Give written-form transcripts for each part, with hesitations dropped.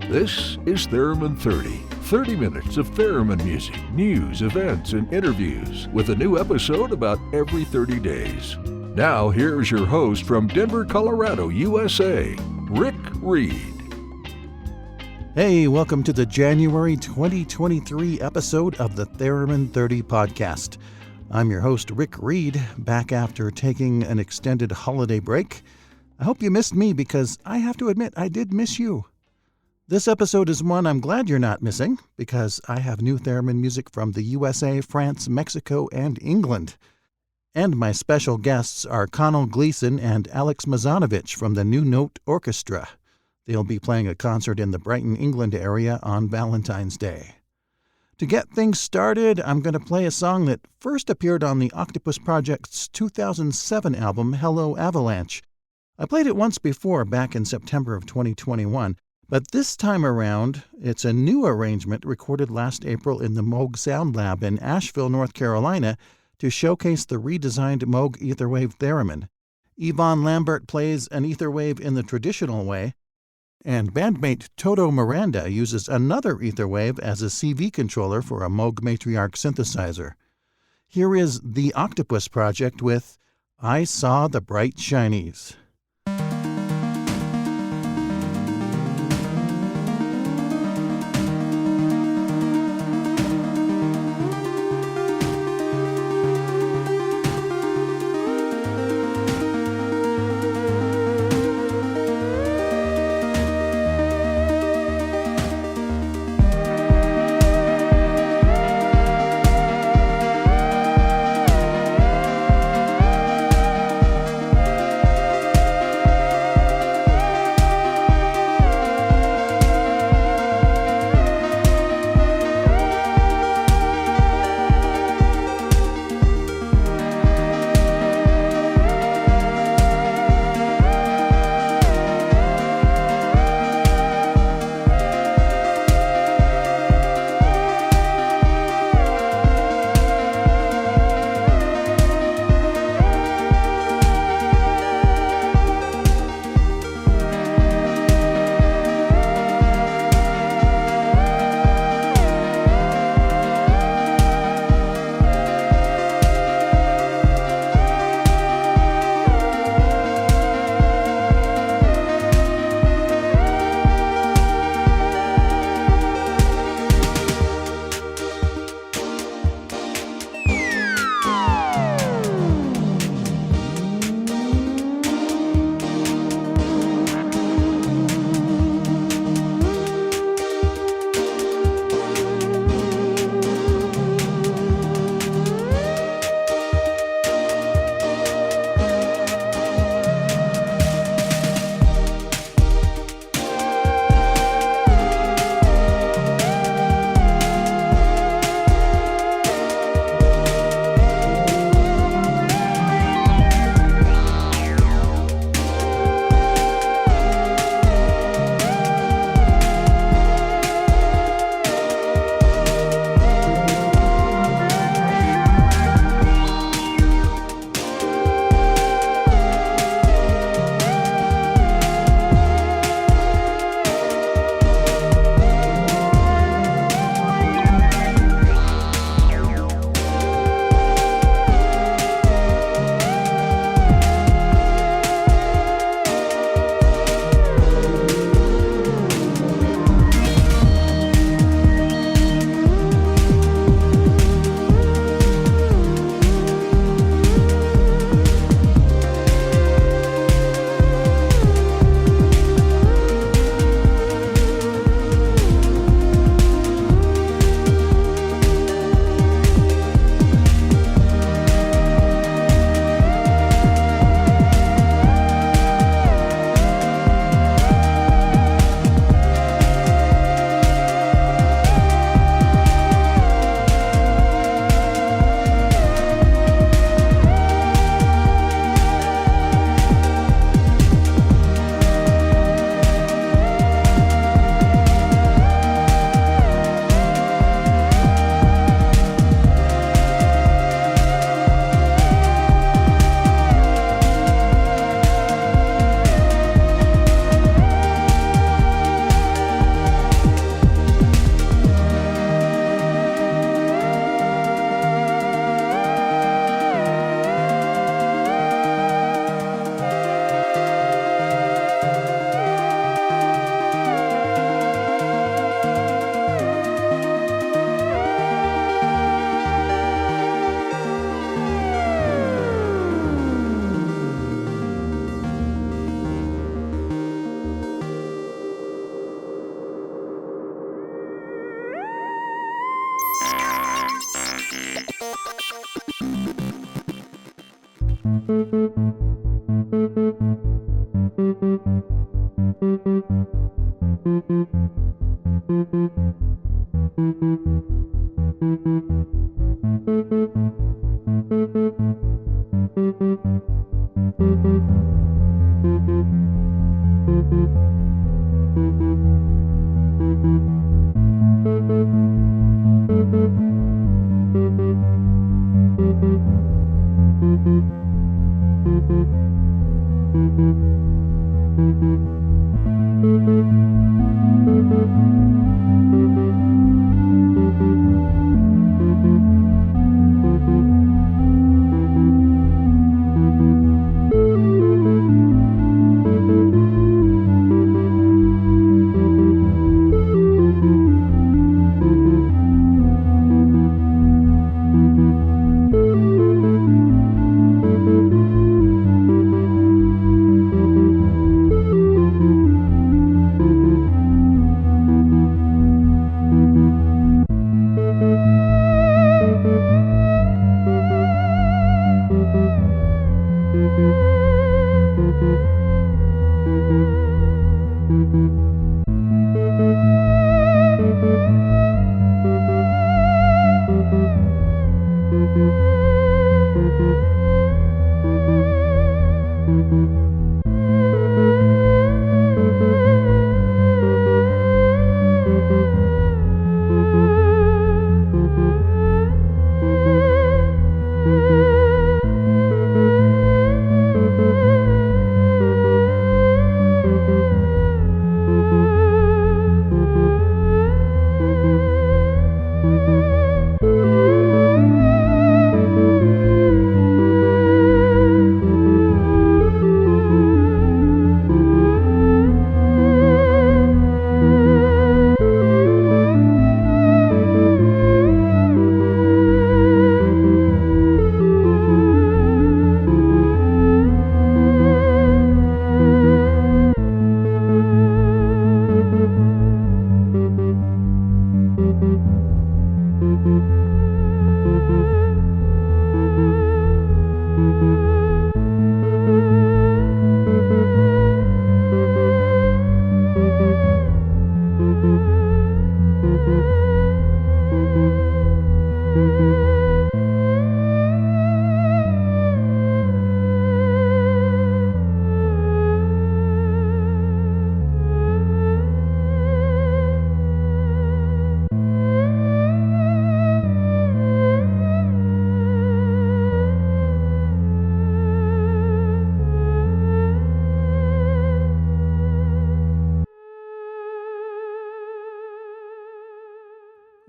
This is Theremin 30. 30 minutes of theremin music, news, events, and interviews with a new episode about every 30 days. Now, here's your host from Denver, Colorado, USA, Rick Reed. Hey, welcome to the January 2023 episode of the Theremin 30 podcast. I'm your host, Rick Reed, back after taking an extended holiday break. I hope you missed me because I have to admit I did miss you. This episode is one I'm glad you're not missing because I have new theremin music from the USA, France, Mexico, and England. And my special guests are Conall Gleeson and Alexx Mazonowicz from the New Note Orchestra. They'll be playing a concert in the Brighton, England area on Valentine's Day. To get things started, I'm going to play a song that first appeared on the Octopus Project's 2007 album, Hello Avalanche. I played it once before, back in September of 2021, but this time around, it's a new arrangement recorded last April in the Moog Sound Lab in Asheville, North Carolina, to showcase the redesigned Moog Etherwave theremin. Yvonne Lambert plays an Etherwave in the traditional way, and bandmate Toto Miranda uses another Etherwave as a CV controller for a Moog Matriarch synthesizer. Here is The Octopus Project with I Saw the Bright Shinies.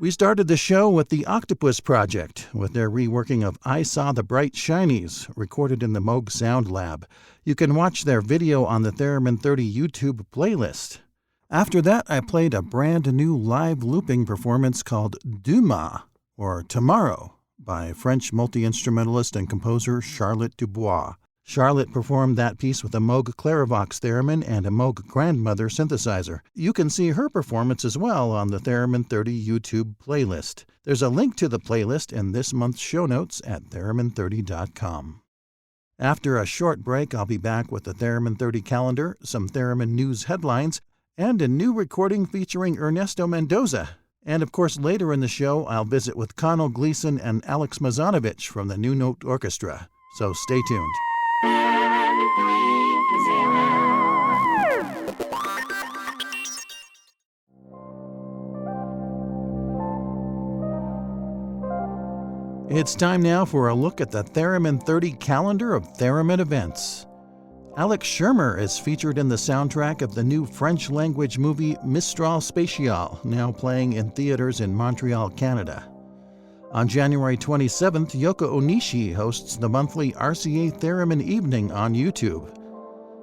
We started the show with the Octopus Project, with their reworking of I Saw the Bright Shinies, recorded in the Moog Sound Lab. You can watch their video on the Theremin 30 YouTube playlist. After that, I played a brand new live looping performance called Demain, or Tomorrow, by French multi-instrumentalist and composer Charlotte Dubois. Charlotte performed that piece with a Moog Clarivox theremin and a Moog Grandmother synthesizer. You can see her performance as well on the Theremin 30 YouTube playlist. There's a link to the playlist in this month's show notes at theremin30.com. After a short break, I'll be back with the Theremin 30 calendar, some Theremin news headlines, and a new recording featuring Ernesto Mendoza. And of course, later in the show, I'll visit with Conall, Gleeson, and Alexx Mazonowicz from the New Note Orchestra. So stay tuned. It's time now for a look at the Theremin 30 calendar of Theremin events. Alex Shermer is featured in the soundtrack of the new French-language movie Mistral Spatial, now playing in theaters in Montreal, Canada. On January 27th, Yoko Onishi hosts the monthly RCA Theremin Evening on YouTube.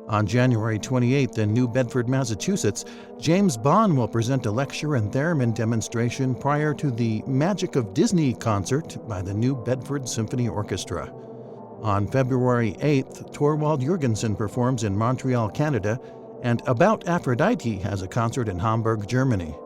On January 28th in New Bedford, Massachusetts, James Bond will present a lecture and theremin demonstration prior to the Magic of Disney concert by the New Bedford Symphony Orchestra. On February 8th, Torvald Jurgensen performs in Montreal, Canada, and About Aphrodite has a concert in Hamburg, Germany.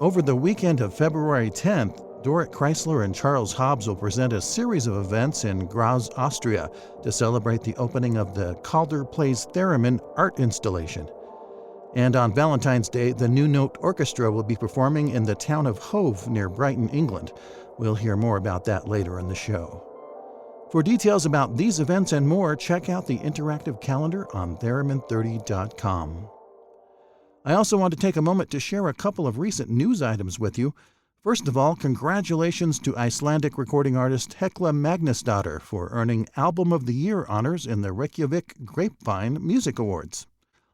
Over the weekend of February 10th, Dorrit Chrysler and Charles Hobbs will present a series of events in Graz, Austria to celebrate the opening of the Calder Plays Theremin art installation. And on Valentine's Day, the New Note Orchestra will be performing in the town of Hove near Brighton, England. We'll hear more about that later in the show. For details about these events and more, check out the interactive calendar on theremin30.com. I also want to take a moment to share a couple of recent news items with you. First of all, congratulations to Icelandic recording artist Hekla Magnusdóttir for earning Album of the Year honors in the Reykjavik Grapevine Music Awards.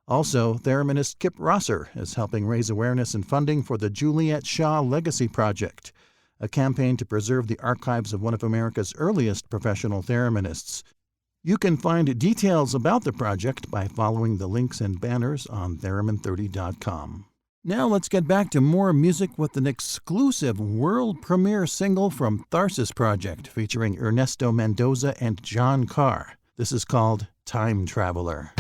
Also, thereminist Kip Rosser is helping raise awareness and funding for the Juliet Shaw Legacy Project, a campaign to preserve the archives of one of America's earliest professional thereminists. You can find details about the project by following the links and banners on theremin30.com. Now let's get back to more music with an exclusive world premiere single from Tharsis Project featuring Ernesto Mendoza and John Carr. This is called Time Traveler.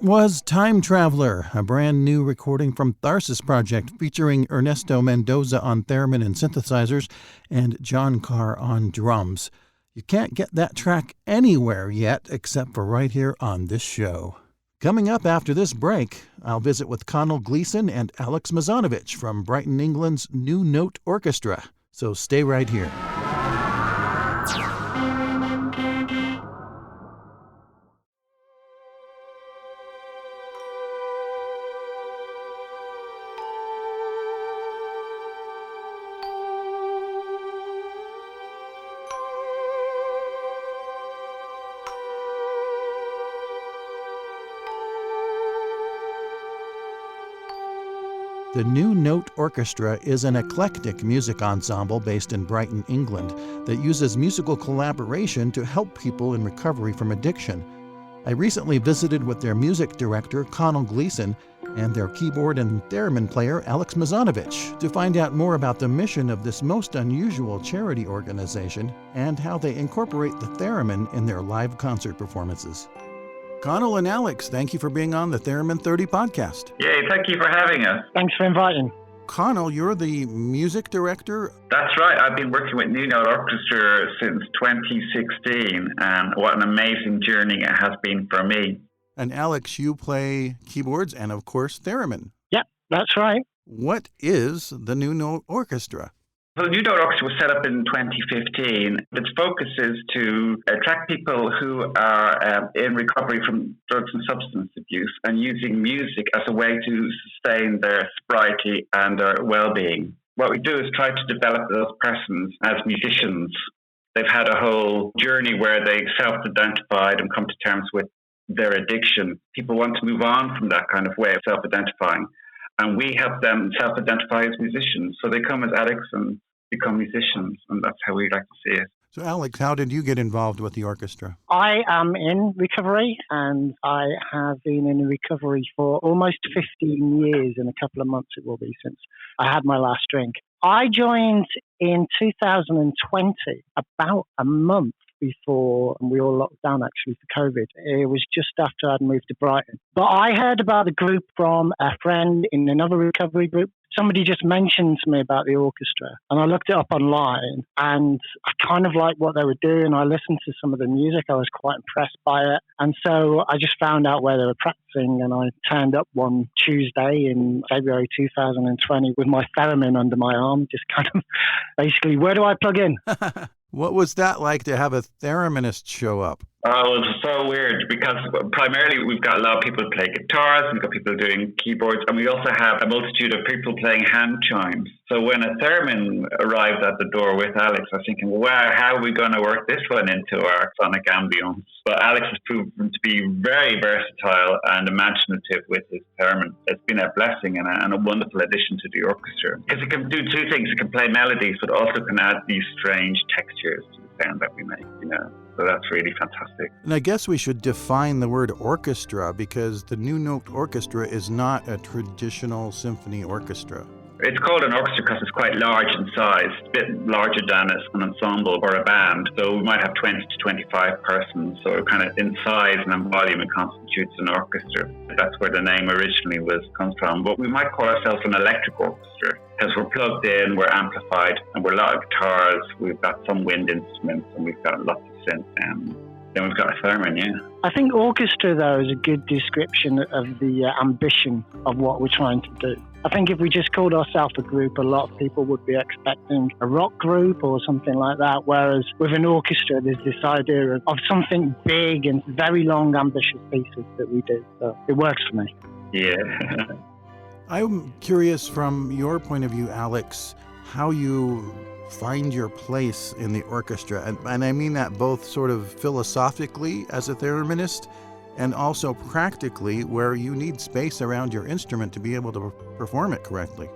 was Time Traveler, a brand new recording from Tharsis Project featuring Ernesto Mendoza on theremin and synthesizers and John Carr on drums. You can't get that track anywhere yet except for right here on this show. Coming up after this break, I'll visit with Conall Gleeson and Alexx Mazonowicz from Brighton, England's New Note Orchestra. So stay right here. The New Note Orchestra is an eclectic music ensemble based in Brighton, England, that uses musical collaboration to help people in recovery from addiction. I recently visited with their music director, Conall Gleeson, and their keyboard and theremin player, Alexx Mazonowicz, to find out more about the mission of this most unusual charity organization and how they incorporate the theremin in their live concert performances. Conall and Alexx, thank you for being on the Theremin 30 podcast. Yay, thank you for having us. Thanks for inviting. Conall, you're the music director? That's right. I've been working with New Note Orchestra since 2016, and what an amazing journey it has been for me. And Alexx, you play keyboards and, of course, theremin. Yep, that's right. What is the New Note Orchestra? Well, the New Note Orchestra was set up in 2015. Its focus is to attract people who are in recovery from drugs and substance abuse and using music as a way to sustain their sobriety and their well-being. What we do is try to develop those persons as musicians. They've had a whole journey where they self-identified and come to terms with their addiction. People want to move on from that kind of way of self-identifying. And we help them self-identify as musicians. So they come as addicts and become musicians, and that's how we like to see it. So, Alexx, how did you get involved with the orchestra? I am in recovery, and I have been in recovery for almost 15 years. In a couple of months it will be since I had my last drink. I joined in 2020, about a month before we all locked down actually for COVID. It was just after I'd moved to Brighton. But I heard about the group from a friend in another recovery group. Somebody just mentioned to me about the orchestra, and I looked it up online, and I kind of liked what they were doing. I listened to some of the music. I was quite impressed by it. And so I just found out where they were practicing, and I turned up one Tuesday in February 2020 with my theremin under my arm, just kind of basically, where do I plug in? What was that like to have a thereminist show up? Oh, it was so weird because primarily we've got a lot of people play guitars, we've got people doing keyboards, and we also have a multitude of people playing hand chimes. So when a theremin arrived at the door with Alexx, I was thinking, wow, how are we going to work this one into our sonic ambience? But Alexx has proven to be very versatile and imaginative with his theremin. It's been a blessing and a wonderful addition to the orchestra. Because it can do two things. It can play melodies, but also can add these strange textures to the sound that we make, you know. So that's really fantastic. And I guess we should define the word orchestra, because the New Note Orchestra is not a traditional symphony orchestra. It's called an orchestra because it's quite large in size, a bit larger than an ensemble or a band. So we might have 20 to 25 persons. So kind of in size and in volume, it constitutes an orchestra. That's where the name originally comes from. But we might call ourselves an electric orchestra because we're plugged in, we're amplified, and we're a lot of guitars. We've got some wind instruments, and we've got lots of synth. And then we've got a theremin, yeah. I think orchestra, though, is a good description of the ambition of what we're trying to do. I think if we just called ourselves a group, a lot of people would be expecting a rock group or something like that, whereas with an orchestra, there's this idea of something big and very long, ambitious pieces that we do. So it works for me. Yeah. I'm curious from your point of view, Alexx, how you find your place in the orchestra. And I mean that both sort of philosophically as a thereminist and also practically, where you need space around your instrument to be able to perform it correctly.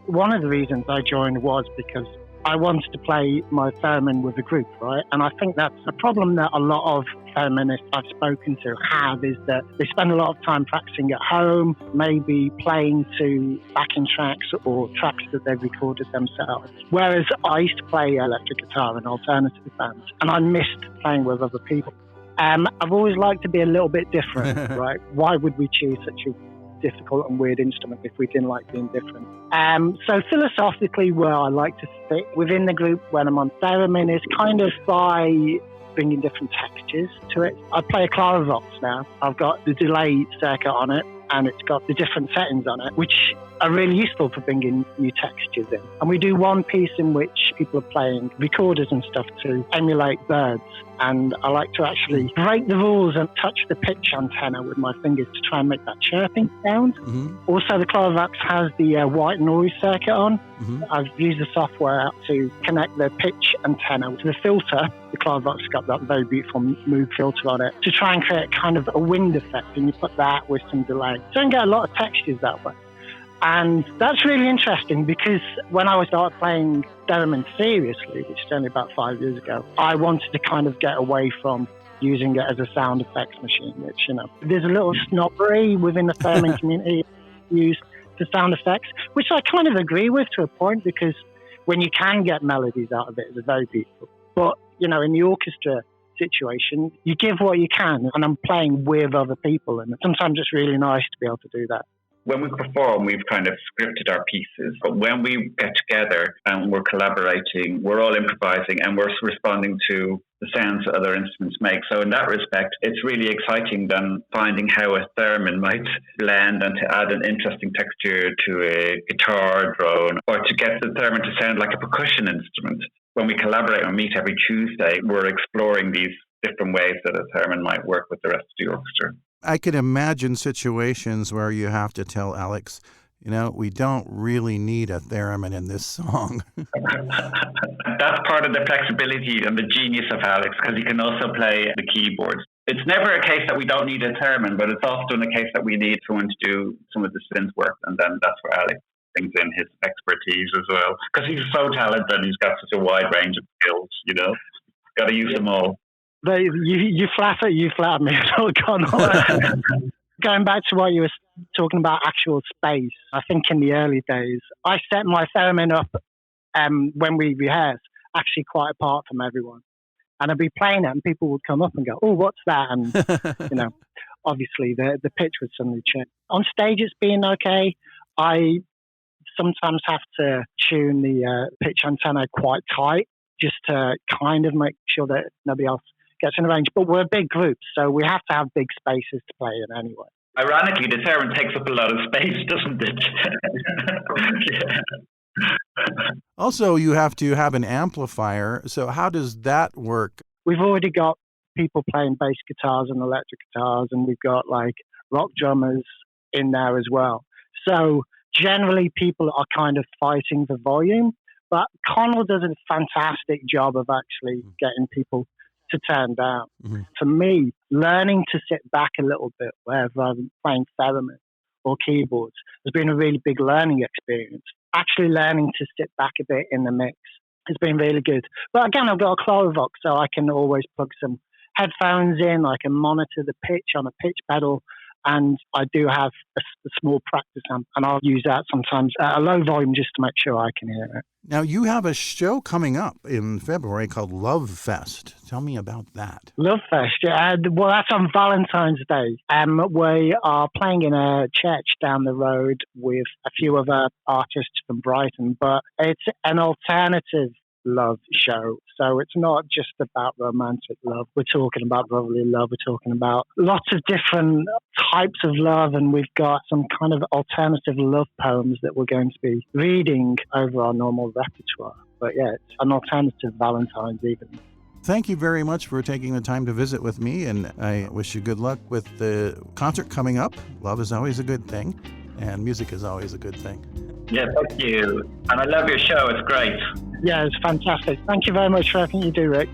One of the reasons I joined was because I wanted to play my theremin with a group, right? And I think that's a problem that a lot of thereminists I've spoken to have, is that they spend a lot of time practicing at home, maybe playing to backing tracks or tracks that they've recorded themselves. Whereas I used to play electric guitar in alternative bands, and I missed playing with other people. I've always liked to be a little bit different, right? Why would we choose such a difficult and weird instrument if we didn't like being different? So philosophically, where I like to sit within the group when I'm on theremin is kind of by bringing different textures to it. I play a Clarivox now. I've got the delay circuit on it, and it's got the different settings on it, which are really useful for bringing new textures in. And we do one piece in which people are playing recorders and stuff to emulate birds. And I like to actually break the rules and touch the pitch antenna with my fingers to try and make that chirping sound. Mm-hmm. Also, the Clarivox has the white noise circuit on. Mm-hmm. I've used the software to connect the pitch antenna to the filter. The Clarivox has got that very beautiful Moog filter on it to try and create kind of a wind effect. And you put that with some delay. So you can get a lot of textures that way. And that's really interesting because when I started playing theremin seriously, which is only about 5 years ago, I wanted to kind of get away from using it as a sound effects machine, which, there's a little snobbery within the theremin community used for sound effects, which I kind of agree with to a point because when you can get melodies out of it, it's very beautiful. But, in the orchestra situation, you give what you can, and I'm playing with other people, and sometimes it's really nice to be able to do that. When we perform, we've kind of scripted our pieces. But when we get together and we're collaborating, we're all improvising and we're responding to the sounds that other instruments make. So in that respect, it's really exciting then finding how a theremin might blend and to add an interesting texture to a guitar drone or to get the theremin to sound like a percussion instrument. When we collaborate and meet every Tuesday, we're exploring these different ways that a theremin might work with the rest of the orchestra. I can imagine situations where you have to tell Alexx, we don't really need a theremin in this song. That's part of the flexibility and the genius of Alexx, because he can also play the keyboards. It's never a case that we don't need a theremin, but it's often a case that we need someone to do some of the synth work, and then that's where Alexx brings in his expertise as well. Because he's so talented, he's got such a wide range of skills, Got to use them all. You flatter me, Conall. Going back to what you were talking about, actual space, I think in the early days, I set my theremin up when we rehearse, actually quite apart from everyone. And I'd be playing it and people would come up and go, oh, what's that? And, obviously the pitch would suddenly change. On stage, it's been okay. I sometimes have to tune the pitch antenna quite tight just to kind of make sure that nobody else gets in the range. But we're a big group, so we have to have big spaces to play in anyway. Ironically, the theremin takes up a lot of space, doesn't it? Yeah. Also, you have to have an amplifier. So how does that work? We've already got people playing bass guitars and electric guitars, and we've got rock drummers in there as well. So generally, people are kind of fighting the volume. But Conall does a fantastic job of actually getting people to turn down. Mm-hmm. For me, learning to sit back a little bit wherever I'm playing theremin or keyboards has been a really big learning experience. Actually learning to sit back a bit in the mix has been really good. But again, I've got a Clarivox, so I can always plug some headphones in. I can monitor the pitch on a pitch pedal. And I do have a small practice amp, and I'll use that sometimes at a low volume just to make sure I can hear it. Now, you have a show coming up in February called Love Fest. Tell me about that. Love Fest, yeah. Well, that's on Valentine's Day. We are playing in a church down the road with a few other artists from Brighton, but it's an alternative love show. So it's not just about romantic love. We're talking about brotherly love. We're talking about lots of different types of love, and we've got some kind of alternative love poems that we're going to be reading over our normal repertoire. But yeah, it's an alternative Valentine's evening. Thank you very much for taking the time to visit with me, and I wish you good luck with the concert coming up. Love is always a good thing, and music is always a good thing. Yeah, thank you. And I love your show. It's great. Yeah, it's fantastic. Thank you very much for everything you do, Rick.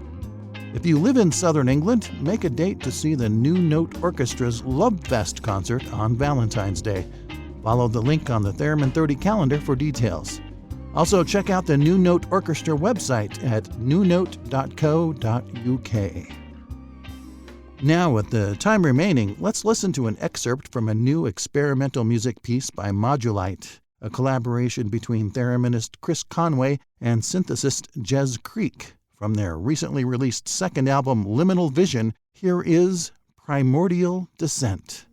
If you live in Southern England, make a date to see the New Note Orchestra's Love Fest concert on Valentine's Day. Follow the link on the Theremin 30 calendar for details. Also, check out the New Note Orchestra website at newnote.co.uk. Now, with the time remaining, let's listen to an excerpt from a new experimental music piece by Modulite, a collaboration between thereminist Chris Conway and synthesist Jez Creek. From their recently released second album, Liminal Vision, Here is Primordial Descent.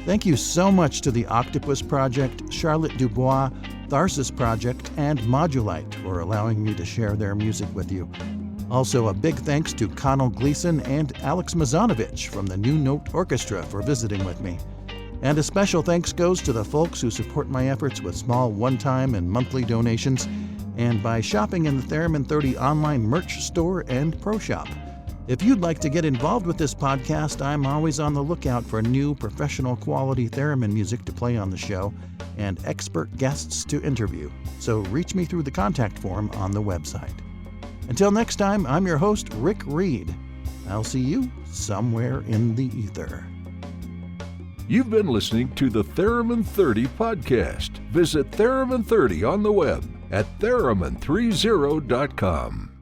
Thank you so much to the Octopus Project, Charlotte Dubois, Tharsis Project, and Modulite for allowing me to share their music with you. Also, a big thanks to Conall Gleeson and Alexx Mazonowicz from the New Note Orchestra for visiting with me. And a special thanks goes to the folks who support my efforts with small one-time and monthly donations, and by shopping in the Theremin 30 online merch store and pro shop. If you'd like to get involved with this podcast, I'm always on the lookout for new professional quality theremin music to play on the show and expert guests to interview. So reach me through the contact form on the website. Until next time, I'm your host, Rick Reed. I'll see you somewhere in the ether. You've been listening to the Theremin 30 podcast. Visit Theremin 30 on the web at theremin30.com.